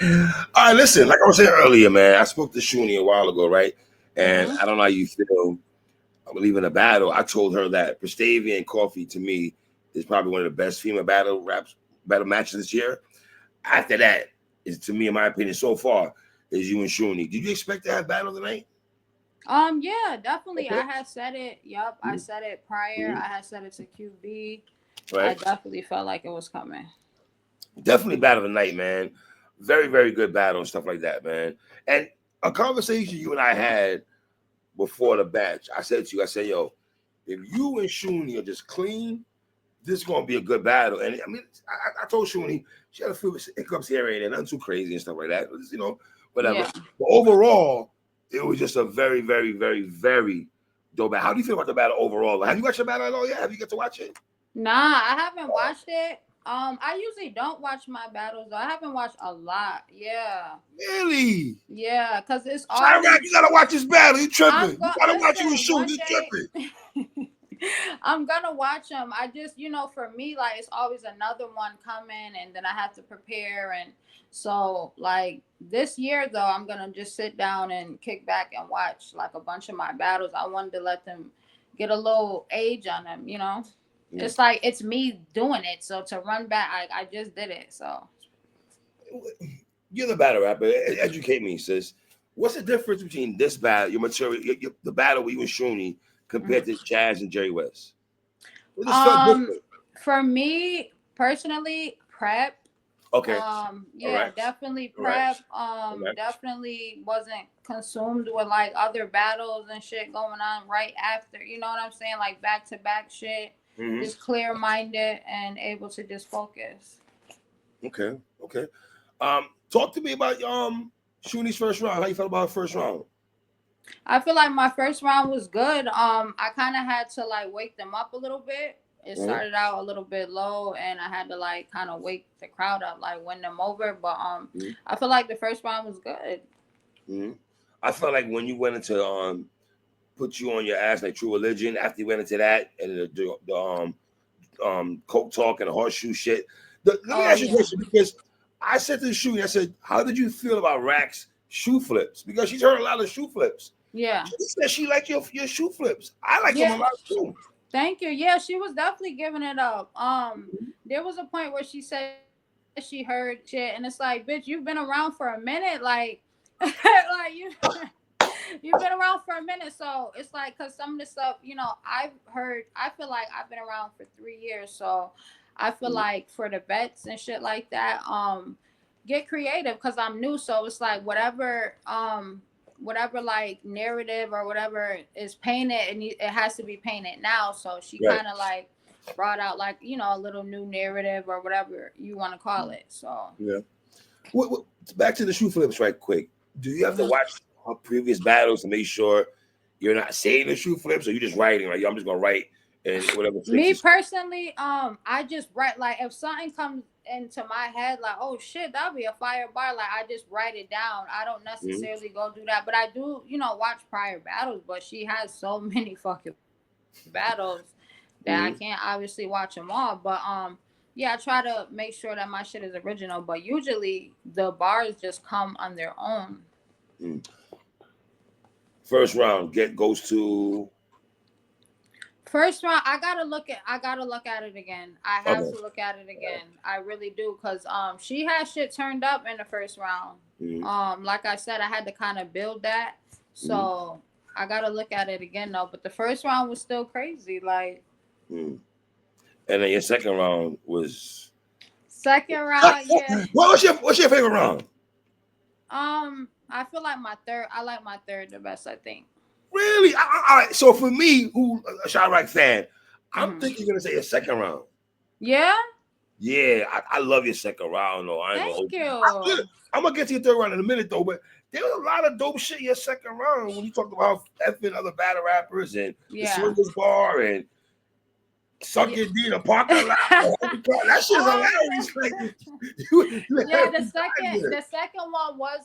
All right, listen. Like I was saying earlier, man, I spoke to Shooney a while ago, right? And Mm-hmm. I don't know how you feel. I believe in a battle. I told her that Prestavia Coffee to me is probably one of the best female battle matches this year. After that is, to me, in my opinion, so far, is you and Shooney. Did you expect to have battle tonight? Yeah, definitely. Okay. I had said it. Yup, I said it prior. Mhm. I had said it to QB. I Right. definitely felt like it was coming. Definitely battle tonight, man. Very, very good battle and stuff like that, man. And a conversation you and I had before the match, I said to you, I said, yo, if you and Shooney are just clean, this is gonna be a good battle. And I mean, I told Shooney she had a few hiccups here and there, nothing too crazy and stuff like that. Whatever. Yeah. But overall, it was just a very, very, very, very dope battle. How do you feel about the battle overall? Have you watched the battle at all yet? Have you get to watch it? Nah, I haven't watched it. I usually don't watch my battles though. I haven't watched a lot. Yeah. Really? Yeah, because it's Cheyraq, you always gotta watch this battle. You I'm tripping. You going gotta watch you and listen Shooney. one You tripping. day. I'm gonna watch them. I just, for me, like it's always another one coming, and then I have to prepare. And so, like this year, though, I'm gonna just sit down and kick back and watch like a bunch of my battles. I wanted to let them get a little age on them. Mm. It's like it's me doing it. So to run back, I just did it. So You're the battle rapper. Educate me, sis. What's the difference between this battle, your material, the battle with you and Shooney, compared mhm. to Chaz and Jerry West? It just felt um, different. for me personally, prep. Okay. All Yeah, right. definitely All right. prep. All right. Definitely wasn't consumed with like other battles and shit going on right after. You know what I'm saying? Like back to back shit. Mm-hmm. Just clear minded and able to just focus. Okay. Okay. Talk to me about Shooney's first round. How you felt about her first round? I feel like my first round was good. I kind of had to like wake them up a little bit. It Mm-hmm. started out a little bit low, and I had to like kind of wake the crowd up, like win them over. But I feel like the first round was good. Mm-hmm. I felt like when you went into put you on your ass like True Religion, after you went into that and the coke talk and the horseshoe shit. Let me Oh ask you a yeah. question because I said to Shooney, I said, how did you feel about Rack's shoe flips? Because she's heard a lot of shoe flips. Yeah. She said she liked your shoe flips. I like them a Yeah. lot too. Thank you. Yeah, she was definitely giving it up. There was a point where she said she heard shit, and it's like, bitch, you've been around for a minute, like, like you've been around for a minute. So it's like, cause some of the stuff, I've heard. I feel like I've been around for 3 years, so I feel like for the vets and shit like that, get creative, cause I'm new. So it's like whatever like narrative or whatever is painted, and it has to be painted now. So she Right. kind of like brought out like a little new narrative or whatever you want to call it. So Yeah. Back to the shoe flips right quick. Do you have to watch her previous battles to make sure you're not saying the shoe flips or you just writing like, yo, I'm just gonna write and whatever flips me is. personally, I just write like if something comes into my head like, oh shit, that'll be a fire bar, like I just write it down. I don't Mhm. necessarily go do that, but I do watch prior battles. But she has so many fucking battles that I can't Mhm. obviously watch them all. But yeah, I try to make sure that my shit is original. But usually the bars just come on their own. Mhm. First round get goes to First round, I gotta look at it again. I have okay. to look at it again. I really do, cause she had shit turned up in the first round. Mhm. Like I said, I had to kind of build that. Mhm. So I gotta look at it again though. But the first round was still crazy. Like Mhm. And then your second round was second round, yeah. what's your favorite round? I feel like my third. I like my third the best. I think. Really? All right. So for me, who a Chirac fan, I'm Hmm. thinking you're gonna say a second round. Yeah. Yeah, I love your second round though. I ain't gonna Thank hold you. I'm, you. good. I'm gonna get to your third round in a minute though, but there was a lot of dope shit in your second round when you talked about effing other battle rappers and the Yeah. swingers bar and suck Yeah. your D in a parking lot. That shit's Oh hilarious. yeah. Like you Yeah, had the some time second there. the second one was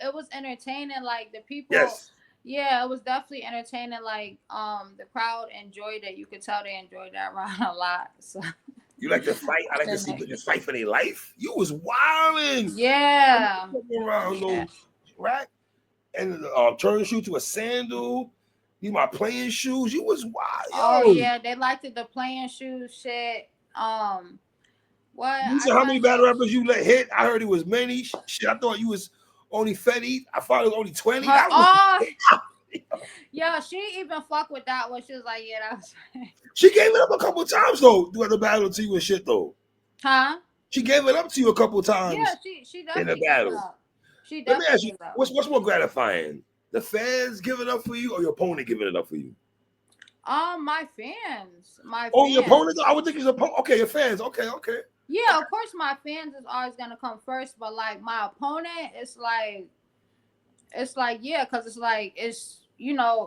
it was entertaining, like the people. Yes. Yeah, it was definitely entertaining, like the crowd enjoyed it. You could tell they enjoyed that round a lot. So You like to fight? I like to see bitches fight for their life. You was wilding. Yeah. Around no rack and turn shoe to a sandal. These my playing shoes. You was wild. Oh yeah, they liked the playing shoes shit. What? You said how many battle rappers you let hit? I heard it was many. Shit, I thought you was only Fetty. I thought it was only 20. Yeah, she even fucked with that one. She was like, yeah, that was. She gave it up a couple times though. Throughout the battle to you and shit though. Huh? She gave it up to you a couple times. Yeah, she definitely in the battle. She Let me definitely ask you, what's more gratifying? The fans giving it up for you or your opponent giving it up for you? My fans. Your opponent? I would think it's opponent. Okay, your fans. Okay. Yeah, of course my fans is always gonna come first, but like my opponent, it's like yeah, because it's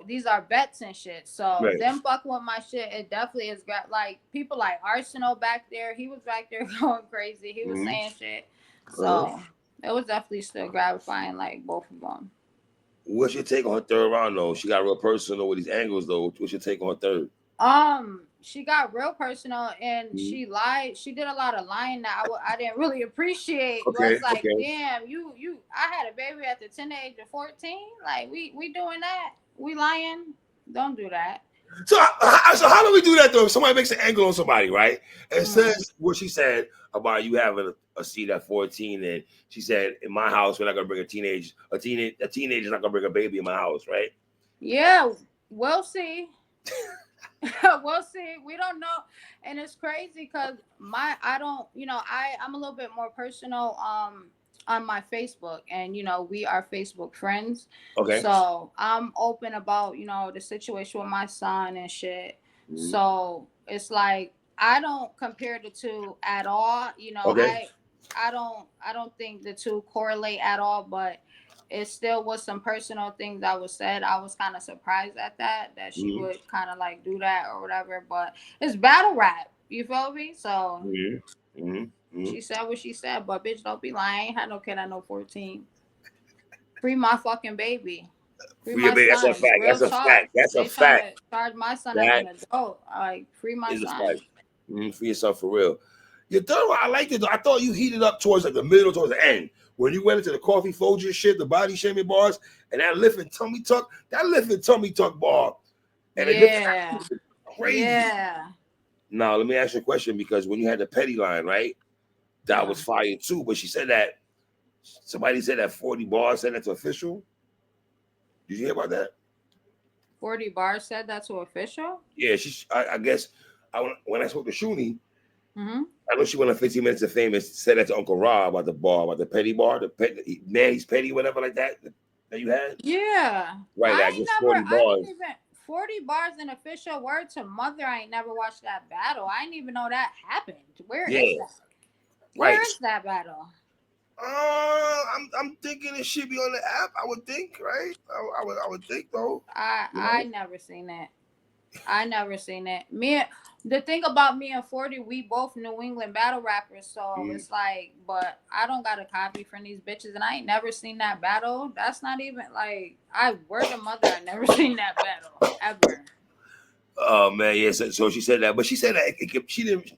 these are bets and shit. So them fucking with my shit, it definitely is like people like Arsenal back there. He was back there going crazy. He was saying shit. So it was definitely still gratifying, like both of them. What's your take on her third round though? She got real personal with these angles though. What's your take on her third? She got real personal and she lied. She did a lot of lying that I didn't really appreciate. But it's like, damn, I had a baby at the tender age of 14. Like we doing that? We lying? Don't do that. So how do we do that though? If somebody makes an angle on somebody, right? And says what she said about you having a seat at 14, and she said, in my house, we're not gonna bring a teenager's not gonna bring a baby in my house, right? Yeah, we'll see. We'll see. We don't know, and it's crazy because I'm a little bit more personal on my Facebook, and we are Facebook friends. Okay. So I'm open about the situation with my son and shit. So it's like I don't compare the two at all. Okay. I don't think the two correlate at all, but it still was some personal things that was said. I was kind of surprised at that she would kind of like do that or whatever. But it's battle rap. You feel me? So she said what she said, but bitch, don't be lying. I ain't had no kid at no 14. Free my fucking baby. Free my son. That's a fact. Real talk. That's a fact. Charge my son as an adult. Like free my son. Free yourself for real. Your third one, I liked it though. I thought you heated up towards like the middle, towards the end. When you went into the coffee Folger shit, the body shaming bars, and that lifting tummy tuck bar. And yeah. Crazy. Yeah. Now, let me ask you a question, because when you had the petty line, right? That was fire too. But she said that somebody said that 40 bars said that's official. Did you hear about that? 40 bars said that's official? Yeah, I guess when I spoke to Shooney, I know she went on 15 Minutes of Fame and said that to Uncle Rob about the bar, about the petty bar, man, he's petty, whatever like that you had. Yeah. Right. I guess 40 bars. 40 bars an official word to mother. I ain't never watched that battle. I didn't even know that happened. Where is that? Where is that battle? I'm thinking it should be on the app. I would think, right? I would think though. I never seen it. I never seen it. The thing about me and 40, we both New England battle rappers, so it's like, but I don't got a copy from these bitches, and I ain't never seen that battle. That's not even like word of mother. I never seen that battle ever. Oh man, yeah. So she said that, but she said that she didn't.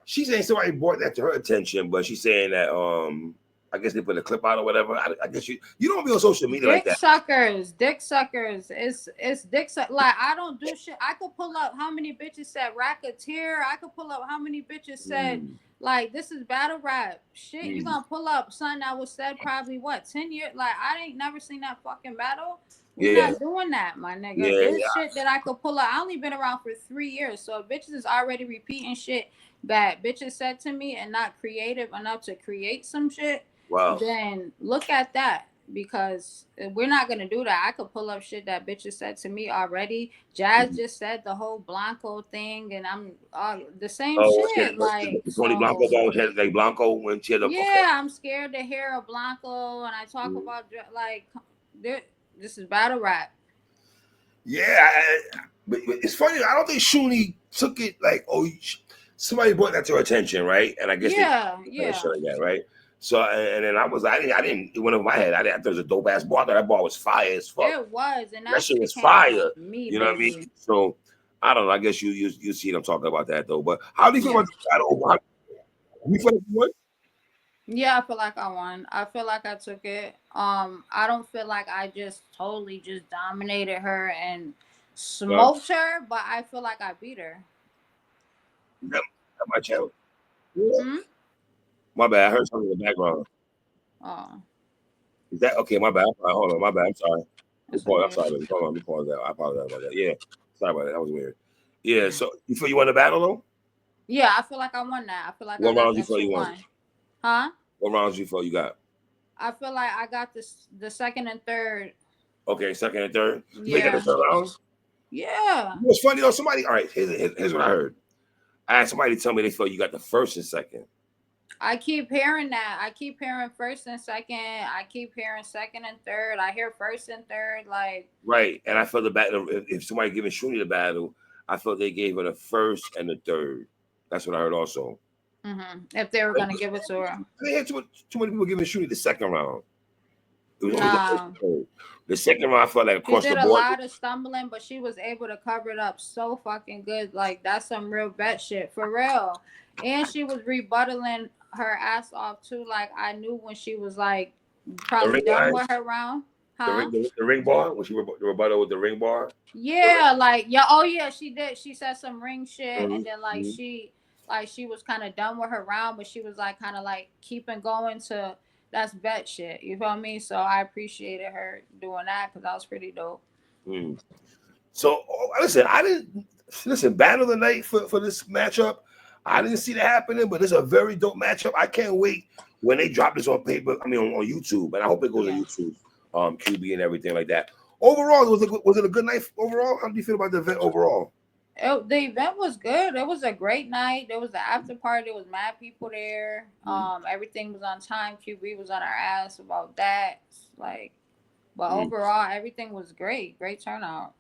She's saying somebody brought that to her attention, but she's saying that I guess they put a clip out or whatever. I guess you don't be on social media like that. Dick suckers. It's dick suck. Like I don't do shit. I could pull up how many bitches said racketeer. I could pull up how many bitches said like this is battle rap. Shit, you gonna pull up something that was said probably 10 years? Like I ain't never seen that fucking battle. We're not doing that, my nigga. This shit that I could pull up. I only been around for 3 years, so if bitches is already repeating shit that bitches said to me and not creative enough to create some shit. Wow. Then look at that, because we're not gonna do that. I could pull up shit that bitches said to me already. Jazz just said the whole Blanco thing, and I'm the same shit. Like Tony Blanco always had like Blanco when she had a. Yeah, I'm scared to hear a Blanco, and I talk about like this is battle rap. Yeah, but it's funny. I don't think Shooney took it like somebody brought that to her attention, right? And I guess shit like that, right? So and then I didn't it went over my head. I thought it was a dope ass bar. I thought that bar was fire as fuck. It was, and that shit was fire. You know what I mean? So I don't know. I guess you see what I'm talking about that though. But how do you feel Yeah. about the battle? You feel like you won? Yeah, I feel like I won. I feel like I took it. I don't feel like I just totally just dominated her and No, smoked her, but I feel like I beat her. that, that my channel. Yeah. Hmm? My bad. I heard something in the background. Oh, Is that okay? My bad. Hold on. My bad. I'm sorry. it's I'm okay. sorry. Baby. Hold on. Let me pause that. I apologize about that. Yeah. Sorry about that. That was weird. Yeah. So you feel you won the battle though? Yeah, I feel like I won that. I feel like I What got rounds you that feel shit you won? won. Huh? What rounds you feel you got? I feel like I got this the second and third. Okay, second and third. You think you got Yeah. the third rounds? Yeah. What's funny though? Somebody. All right. Here's what I heard. I had somebody tell me they felt you got the first and second. I keep hearing that. I keep hearing first and second. I keep hearing second and third. I hear first and third. Like, Right. And I felt the battle. If somebody giving Shooney the battle, I felt they gave her the first and the third. That's what I heard also. if they were gonna give it to her. They had too many people giving Shooney the second round. It was only the first Nah. and third. The second round, I felt like She across the did a board. lot of stumbling, but she was able to cover it up so fucking good. Like, that's some real vet shit. For real. And she was rebuttaling her ass off too. Like, I knew when she was like The probably ring done line, with her round. Huh? the ring bar, when she the rebuttal with the ring bar. Yeah, like yeah, oh yeah, she did. She said some ring shit, and then Mm-hmm. like she was kind of done with her round, but she was like kind of like keeping going to that's bet shit. You feel me? So I appreciated her doing that because that was pretty dope. Mm. So listen, I didn't listen. Battle of the night for this matchup. I didn't see that happening, but it's a very dope matchup. I can't wait when they drop this on paper. I mean, on YouTube, and I hope it goes on Yeah. YouTube, QB and everything like that. Overall, was it a good night? Overall, how do you feel about the event overall? The event was good. It was a great night. There was the after party. There was mad people there. Everything was on time. QB was on our ass about that. Like, but overall, everything was great. Great turnout.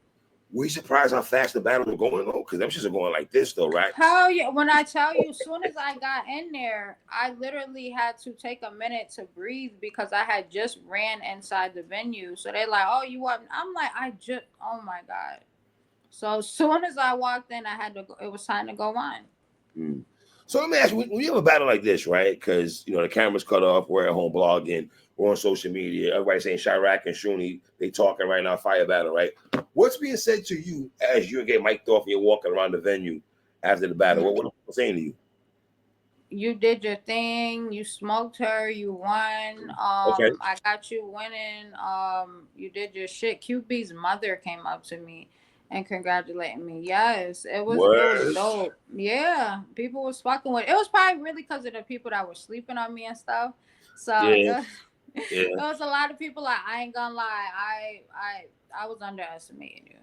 Were you surprised how fast the battle was going though? Because them shits are going like this though, right? Hell yeah. When I tell you, as soon as I got in there, I literally had to take a minute to breathe because I had just ran inside the venue. So they're like, oh, you what? I'm like, oh my God. So as soon as I walked in, I had to go, it was time to go on. Mm. So let me ask you, when you have a battle like this, right? Because the camera's cut off, we're at home blogging, we're on social media, everybody's saying Cheyraq and Shooney, they talking right now, fire battle, right? What's being said to you as you get mic'd off and you're walking around the venue after the battle? What are people saying to you? You did your thing, you smoked her, you won. Okay. I got you winning. You did your shit. QB's mother came up to me and congratulating me. Yes, it was Word. dope. Yeah, people was fucking with it. It was probably really because of the people that were sleeping on me and stuff. So Yeah. it was a lot of people. Like, I ain't gonna lie, I was underestimating you.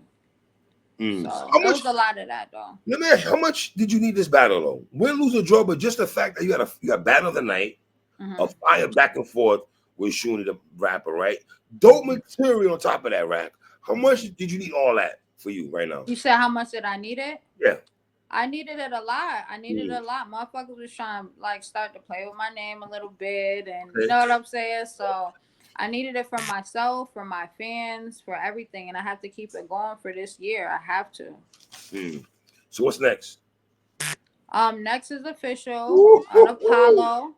Mm. So How it much? was a lot of that though. Let me ask you, how much did you need this battle though? Win, lose, or draw, but just the fact that you got battle of the night, a fire back and forth with Shooney the rapper, right? Dope material on top of that rap. How much did you need all that for you right now? You said how much did I need it? Yeah. I needed it a lot. I needed it a lot. Motherfuckers was trying to like start to play with my name a little bit, and you know what I'm saying. So I needed it for myself, for my fans, for everything, and I have to keep it going for this year. I have to. So what's next? Next is official on Apollo.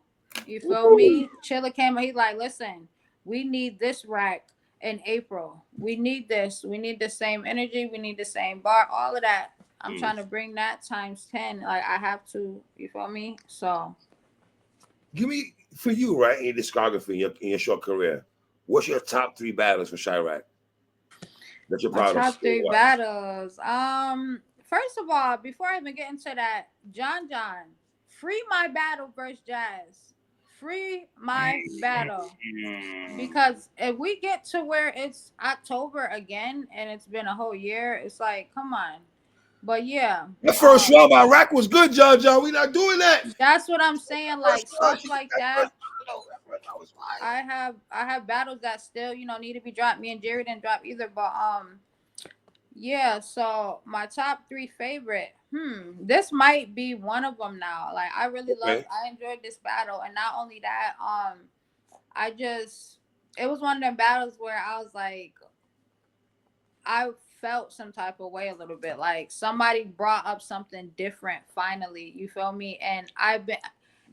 You feel me? Chilla came. He like, listen, we need this rack in April. We need this. We need the same energy. We need the same bar. All of that. I'm trying to bring that times 10. Like, I have to. You feel me? So, Give me for you, right? In your discography, in your short career, what's your top 3 battles for Cheyraq that you're my proud of? top 3 battles. First of all, before I even get into that, John, free my battle versus Jazz. Free my battle. Because if we get to where it's October again and it's been a whole year, it's like, come on. But yeah. The first round by Rack was good, John. We not doing that. That's what I'm saying. Like stuff like that. I have battles that still, need to be dropped. Me and Jerry didn't drop either. But yeah, so my top 3 favorite. This might be one of them now. Like, I really I enjoyed this battle. And not only that, it was one of them battles where I was like, I felt some type of way a little bit. Like somebody brought up something different finally. You feel me? And I've been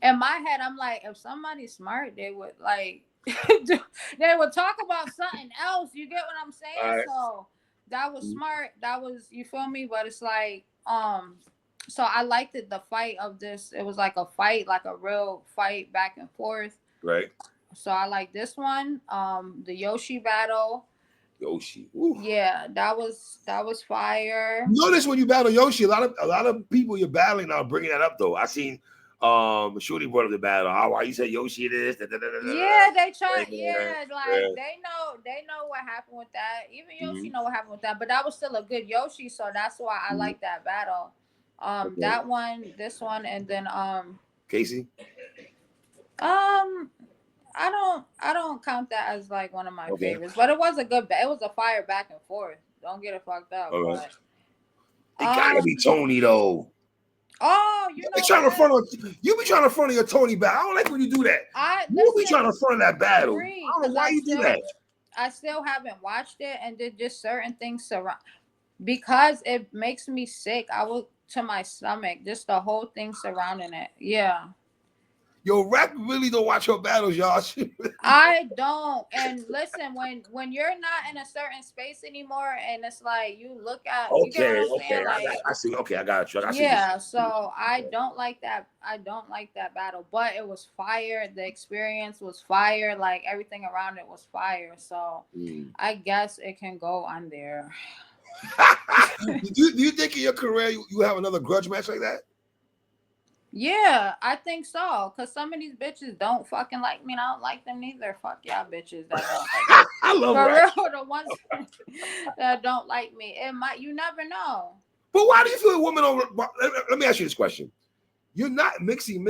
in my head, I'm like, if somebody's smart, they would like they would talk about something else. You get what I'm saying? All right. So that was smart. That was, you feel me? But it's like, so I liked it, the fight of this. It was like a fight, like a real fight back and forth. Right. So I like this one. The Yoshi battle. Yoshi. Ooh. Yeah, that was fire. Notice when you battle Yoshi, a lot of people you're battling are bringing that up though. I seen Shooney brought up the battle. Why you say Yoshi this? Yeah, they try. Yeah, like yeah. they know what happened with that. Even Yoshi know what happened with that, but that was still a good Yoshi, so that's why I like that battle. Okay. That one, this one, and then Casey. I don't count that as like one of my favorites, but it was a good. It was a fire back and forth. Don't get it fucked up. All right. But, it gotta be Tony though. Oh, you be trying to front of your Tony battle. I don't like when you do that. You be trying to front of that battle. I don't know why you do that. I still haven't watched it, and did just certain things surround because it makes me sick. I will to my stomach, just the whole thing surrounding it. Yeah. Yo, Rack really don't watch her battles, y'all. I don't. And listen, when you're not in a certain space anymore, and it's like you look at, you get what I'm saying? Like, I see. Okay, I got you. Yeah, so I don't like that. I don't like that battle, but it was fire. The experience was fire. Like everything around it was fire. So I guess it can go on there. do you think in your career you have another grudge match like that? Yeah, I think so. Cause some of these bitches don't fucking like me, and I don't like them neither. Fuck y'all bitches that don't like me. I love for real, the ones that don't like me. It might, you never know. But why do you feel a woman over? Let me ask you this question. You're not mixy.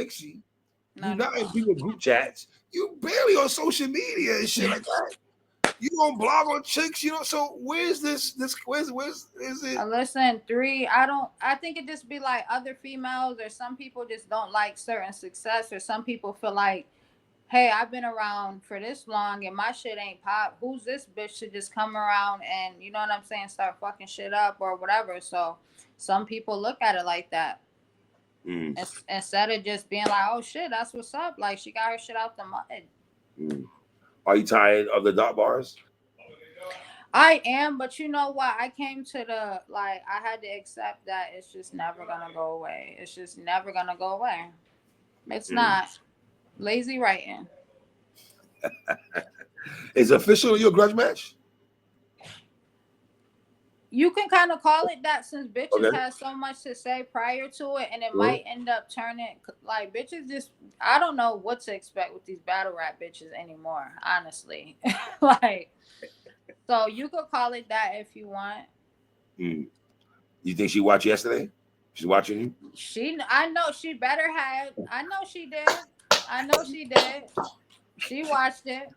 You're not in people group chats. You barely on social media and shit like that. You don't blog on chicks, so where's this where's is it? Listen, I think it just be like other females, or some people just don't like certain success, or some people feel like, hey, I've been around for this long and my shit ain't pop. Who's this bitch to just come around and, you know what I'm saying, start fucking shit up or whatever. So some people look at it like that. Instead of just being like, oh shit, that's what's up. Like she got her shit out the mud. Are you tired of the dark bars? I am, but you know what? I came to I had to accept that it's just never gonna go away. It's just never gonna go away. It's not. Lazy writing. Is official your grudge match? You can kind of call it that, since bitches had so much to say prior to it, and it might end up turning like bitches just, I don't know what to expect with these battle rap bitches anymore, honestly. Like, so you could call it that if you want. You think she watched yesterday? She's watching you? I know she better have. I know she did. She watched it.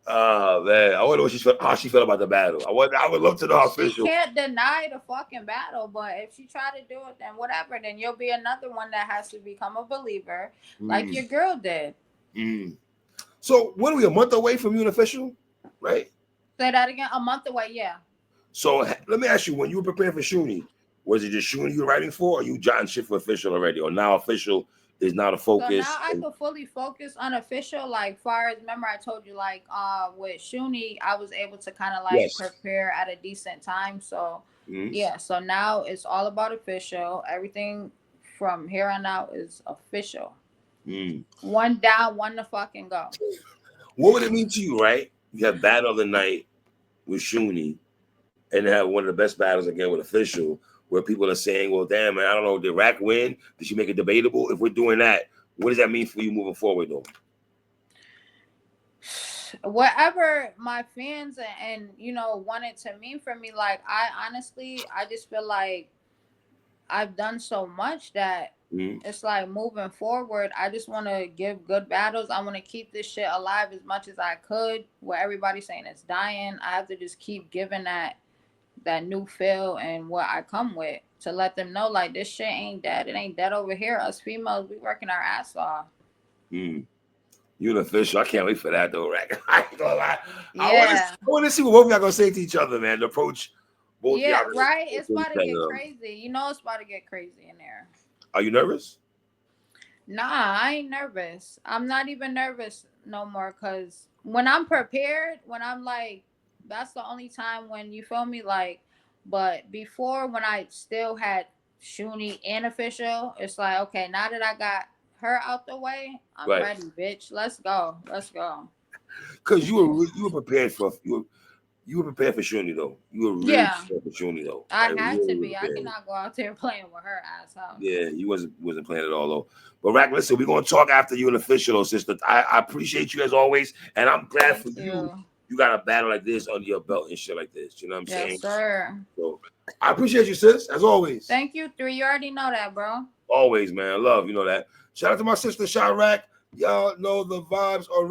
Oh man, I wonder how she felt about the battle. I would love to know how official. She can't deny the fucking battle, but if she try to do it, then whatever. Then you'll be another one that has to become a believer, like your girl did. So what are we, a month away from you and official, right? Say that again. A month away, yeah. So let me ask you: when you were preparing for Shooney, was it just Shooney you were writing for, or you jotting shit for official already, or now official is not a focus? So now I could fully focus on official. Like far as, remember I told you, like with Shooney, I was able to kind of like prepare at a decent time. So yeah, so now it's all about official. Everything from here on out is official. One down, one to fucking go. What would it mean to you, right? You have battle of the night with Shooney, and have one of the best battles again with official, where people are saying, well, damn, man, I don't know, did Rack win? Did she make it debatable? If we're doing that, what does that mean for you moving forward, though? Whatever my fans and want it to mean for me, like, I just feel like I've done so much that it's like moving forward, I just want to give good battles. I want to keep this shit alive as much as I could. Where everybody's saying it's dying, I have to just keep giving that new feel and what I come with to let them know, like, this shit ain't dead. It ain't dead over here. Us females, we working our ass off. You an official. I can't wait for that though, Rack. I ain't gonna lie. Yeah. I want to see what both of y'all gonna say to each other, man. The approach Both Yeah, y'all right. It's really about to set get it up. crazy. You know, it's about to get crazy in there. Are you nervous? Nah, I ain't nervous. I'm not even nervous no more. Cause when I'm prepared, when I'm like, that's the only time when you feel me. Like, but before when I still had Shooney and official, it's like, okay, now that I got her out the way, I'm Right. ready, bitch. Let's go. Let's go. Because you were prepared for you were prepared for Shooney though. You were really Yeah, prepared for Shooney though. I Like had to really be. I prepared. cannot go out there playing with her asshole. Yeah, you wasn't playing at all though. But Rack, listen, we're gonna talk after you an official though, sister. I appreciate you as always, and I'm glad Thank for you. you. You got a battle like this under your belt and shit like this. You know what I'm Yes, saying? sir. So I appreciate you, sis, as always. Thank you, 3. You already know that, bro. Always, man. Love, you know that. Shout out to my sister Cheyraq. Y'all know the vibes already.